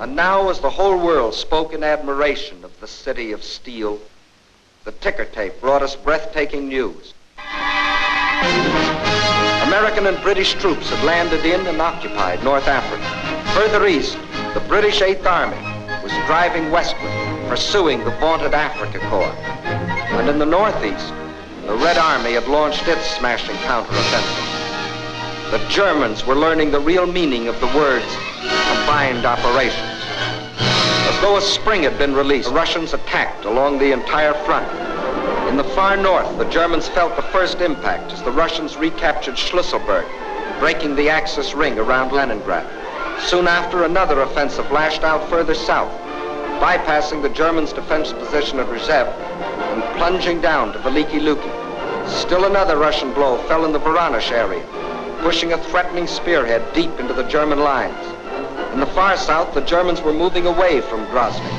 And now, as the whole world spoke in admiration of the city of steel, the ticker tape brought us breathtaking news. American and British troops had landed in and occupied North Africa. Further east, the British 8th Army was driving westward, pursuing the vaunted Africa Corps. And in the northeast, the Red Army had launched its smashing counteroffensive. The Germans were learning the real meaning of the words combined operations. As though a spring had been released, the Russians attacked along the entire front. In the far north, the Germans felt the first impact as the Russians recaptured Schlüsselburg, breaking the Axis ring around Leningrad. Soon after, another offensive lashed out further south, bypassing the Germans' defense position at Rzhev and plunging down to Veliki Luki. Still another Russian blow fell in the Voronezh area, pushing a threatening spearhead deep into the German lines. In the far south, the Germans were moving away from Grozny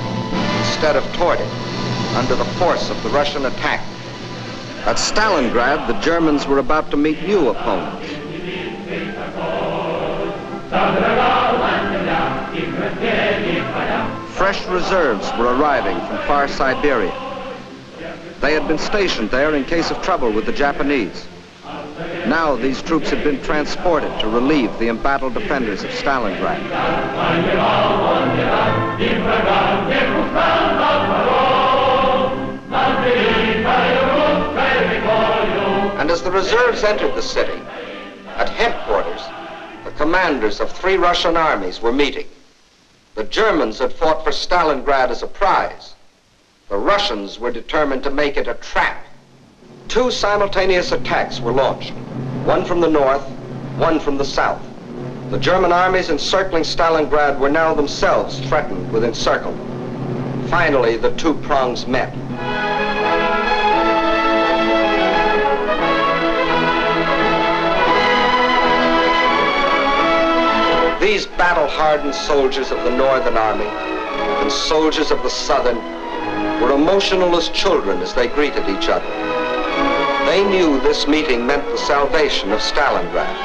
instead of toward it, under the force of the Russian attack. At Stalingrad, the Germans were about to meet new opponents. Fresh reserves were arriving from far Siberia. They had been stationed there in case of trouble with the Japanese. Now these troops had been transported to relieve the embattled defenders of Stalingrad. And as the reserves entered the city, at headquarters, the commanders of 3 Russian armies were meeting. The Germans had fought for Stalingrad as a prize. The Russians were determined to make it a trap. 2 simultaneous attacks were launched, one from the north, one from the south. The German armies encircling Stalingrad were now themselves threatened with encirclement. Finally, the 2 prongs met. These battle-hardened soldiers of the Northern Army and soldiers of the Southern were emotional as children as they greeted each other. They knew this meeting meant the salvation of Stalingrad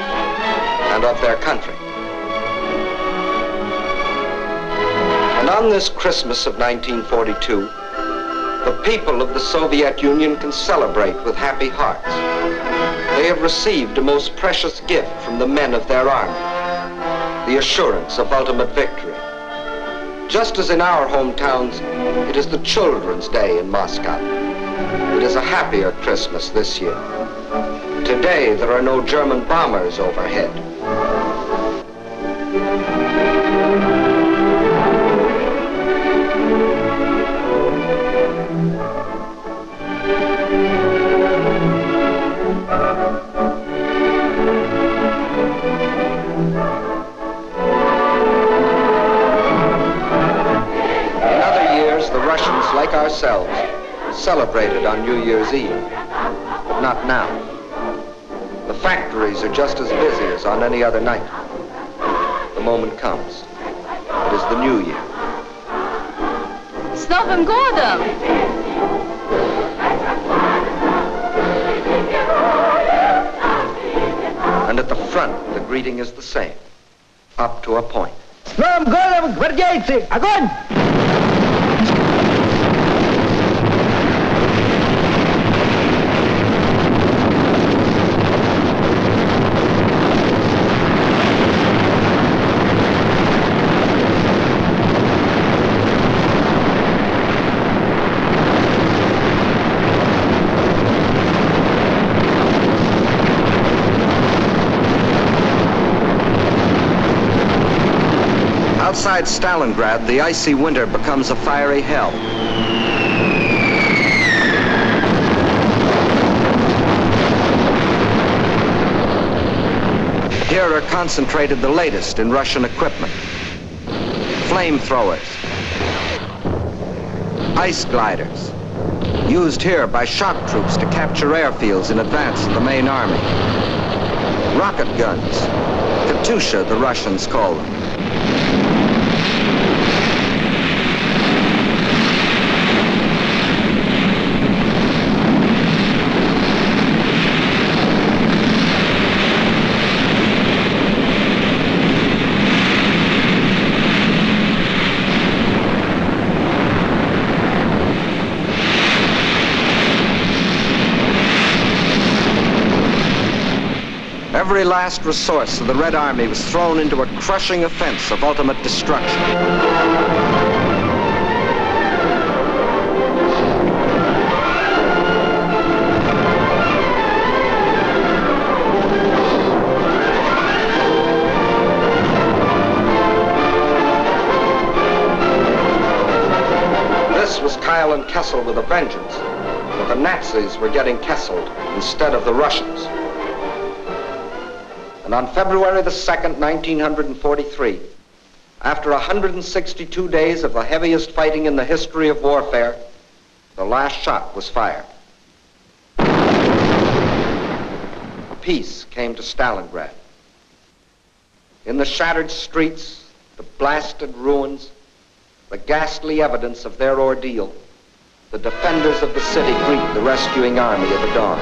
and of their country. And on this Christmas of 1942, the people of the Soviet Union can celebrate with happy hearts. They have received a most precious gift from the men of their army, the assurance of ultimate victory. Just as in our hometowns, it is the Children's Day in Moscow. It is a happier Christmas this year. Today, there are no German bombers overhead. Like ourselves, celebrated on New Year's Eve, but not now. The factories are just as busy as on any other night. The moment comes. It is the New Year. С Новым годом! And at the front, the greeting is the same, up to a point. С Новым годом, гвардейцы! Огонь! Outside Stalingrad, the icy winter becomes a fiery hell. Here are concentrated the latest in Russian equipment. Flamethrowers, ice gliders, used here by shock troops to capture airfields in advance of the main army. Rocket guns, Katyusha, the Russians call them. Every last resource of the Red Army was thrown into a crushing offense of ultimate destruction. Keitel and Kessel with a vengeance, but the Nazis were getting Kesseled instead of the Russians. And on February the 2nd, 1943, after 162 days of the heaviest fighting in the history of warfare, the last shot was fired. Peace came to Stalingrad. In the shattered streets, the blasted ruins, the ghastly evidence of their ordeal, the defenders of the city greet the rescuing army of the dawn.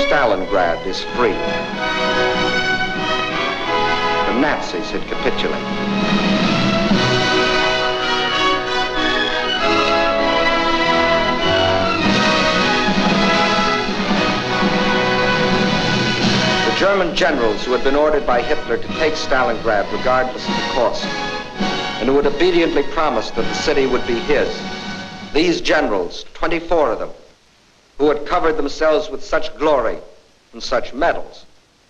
Stalingrad is free. The Nazis had capitulated. German generals who had been ordered by Hitler to take Stalingrad regardless of the cost, and who had obediently promised that the city would be his. These generals, 24 of them, who had covered themselves with such glory and such medals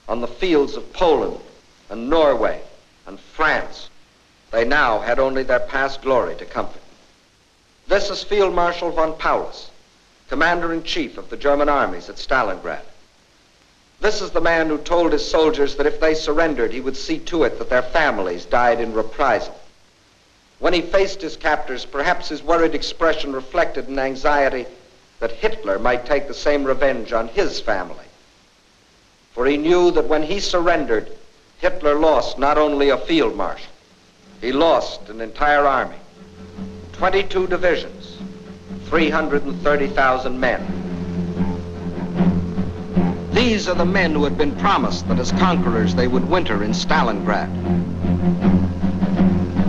on the fields of Poland and Norway and France, they now had only their past glory to comfort. This is Field Marshal von Paulus, Commander-in-Chief of the German armies at Stalingrad. This is the man who told his soldiers that if they surrendered, he would see to it that their families died in reprisal. When he faced his captors, perhaps his worried expression reflected an anxiety that Hitler might take the same revenge on his family. For he knew that when he surrendered, Hitler lost not only a field marshal, he lost an entire army, 22 divisions, 330,000 men. These are the men who had been promised that as conquerors they would winter in Stalingrad.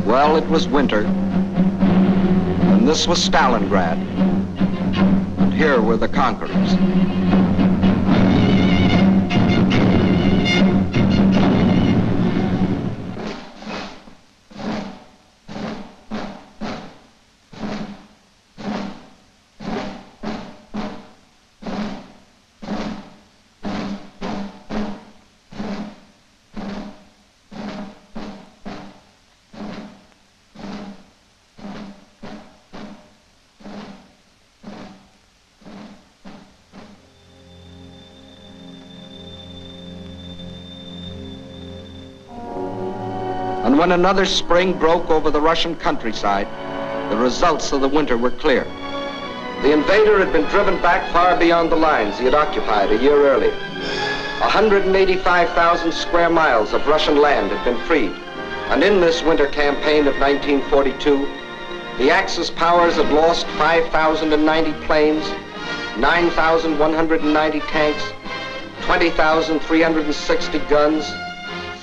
Well, it was winter, and this was Stalingrad, and here were the conquerors. And when another spring broke over the Russian countryside, the results of the winter were clear. The invader had been driven back far beyond the lines he had occupied a year earlier. 185,000 square miles of Russian land had been freed. And in this winter campaign of 1942, the Axis powers had lost 5,090 planes, 9,190 tanks, 20,360 guns,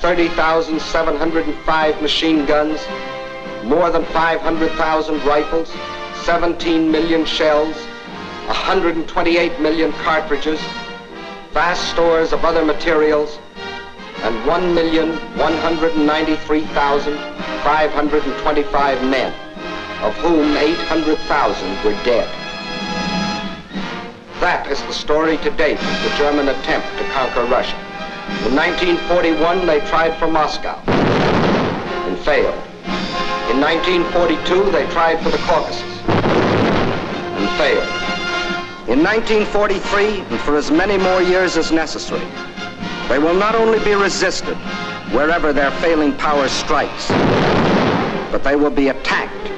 30,705 machine guns, more than 500,000 rifles, 17 million shells, 128 million cartridges, vast stores of other materials, and 1,193,525 men, of whom 800,000 were dead. That is the story to date of the German attempt to conquer Russia. In 1941, they tried for Moscow and failed. In 1942, they tried for the Caucasus and failed. In 1943, and for as many more years as necessary, they will not only be resisted wherever their failing power strikes, but they will be attacked,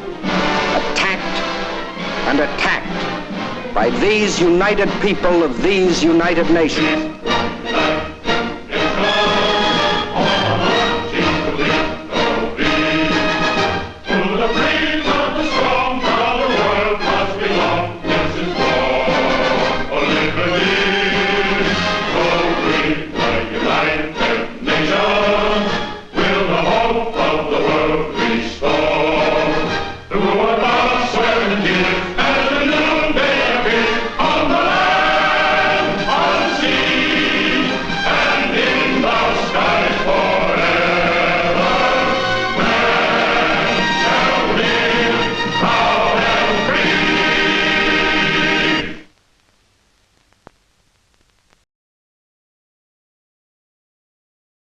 and attacked by these united people of these united nations.